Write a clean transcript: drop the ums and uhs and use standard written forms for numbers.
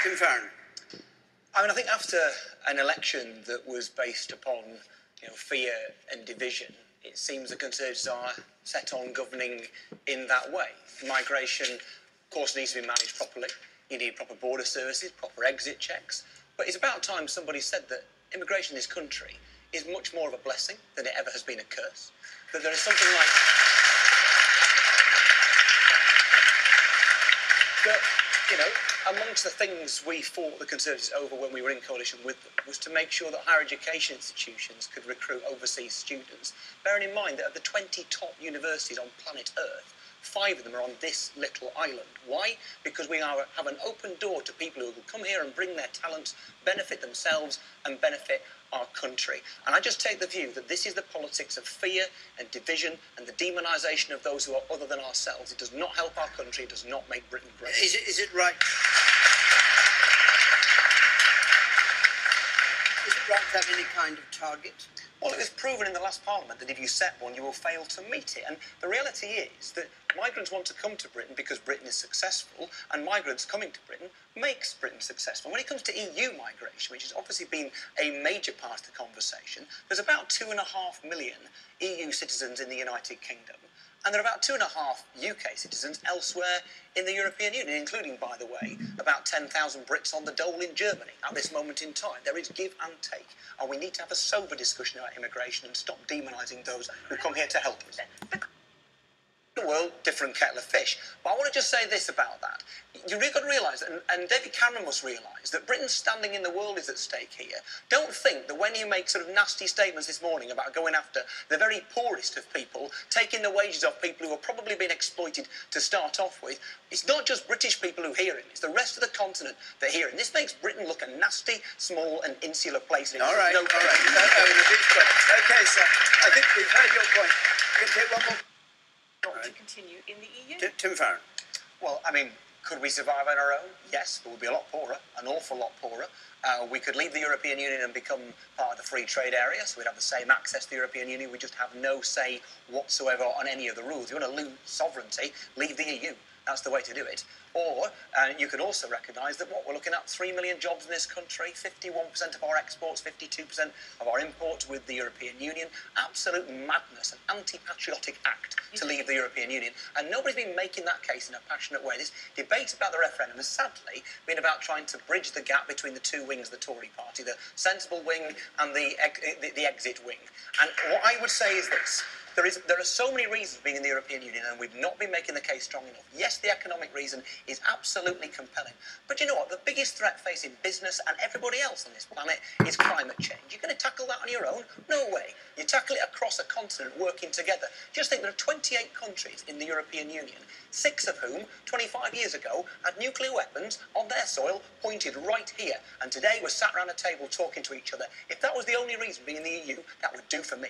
Tim Farron. I mean, I think after an election that was based upon, fear and division, it seems the Conservatives are set on governing in that way. Migration, of course, needs to be managed properly. You need proper border services, proper exit checks. But it's about time somebody said that immigration in this country is much more of a blessing than it ever has been a curse. That there is something like... that, amongst the things we fought the Conservatives over when we were in coalition with them was to make sure that higher education institutions could recruit overseas students, bearing in mind that of the 20 top universities on planet Earth, 5 of them are on this little island. Why? Because we have an open door to people who will come here and bring their talents, benefit themselves and benefit our country. And I just take the view that this is the politics of fear and division and the demonisation of those who are other than ourselves. It does not help our country. It does not make Britain great. Is it right? Is it right to have any kind of target? Well, it was proven in the last Parliament that if you set one, you will fail to meet it. And the reality is that migrants want to come to Britain because Britain is successful, and migrants coming to Britain makes Britain successful. When it comes to EU migration, which has obviously been a major part of the conversation, there's about 2.5 million EU citizens in the United Kingdom, and there are about 2.5 UK citizens elsewhere in the European Union, including, by the way, about 10,000 Brits on the dole in Germany at this moment in time. There is give and take, and we need to have a sober discussion about immigration and stop demonising those who come here to help us. The world, different kettle of fish. But I want to just say this about that. You've really got to realise, and David Cameron must realise, that Britain's standing in the world is at stake here. Don't think that when you make sort of nasty statements this morning about going after the very poorest of people, taking the wages off people who have probably been exploited to start off with, it's not just British people who hear him, it's the rest of the continent that hear him. This makes Britain look a nasty, small and insular place. All right. Okay, sir. I think we've heard your point. We can take one more. To continue in the EU. Tim Farron. Well, I mean, could we survive on our own? Yes, but we'd be a lot poorer, an awful lot poorer. We could leave the European Union and become part of the free trade area, so we'd have the same access to the European Union. We just have no say whatsoever on any of the rules. If you want to lose sovereignty, leave the EU. That's the way to do it. Or you can also recognise that we're looking at 3 million jobs in this country, 51% of our exports, 52% of our imports with the European Union. Absolute madness, an anti-patriotic act to leave the European Union. And nobody's been making that case in a passionate way. This debate about the referendum has sadly been about trying to bridge the gap between the two wings of the Tory party, the sensible wing and the exit wing. And what I would say is this. There are so many reasons being in the European Union, and we've not been making the case strong enough. Yes, the economic reason is absolutely compelling. But you know what? The biggest threat facing business and everybody else on this planet is climate change. You're going to tackle that on your own? No way. You tackle it across a continent working together. Just think there are 28 countries in the European Union, 6 of whom, 25 years ago, had nuclear weapons on their soil pointed right here. And today we're sat around a table talking to each other. If that was the only reason being in the EU, that would do for me.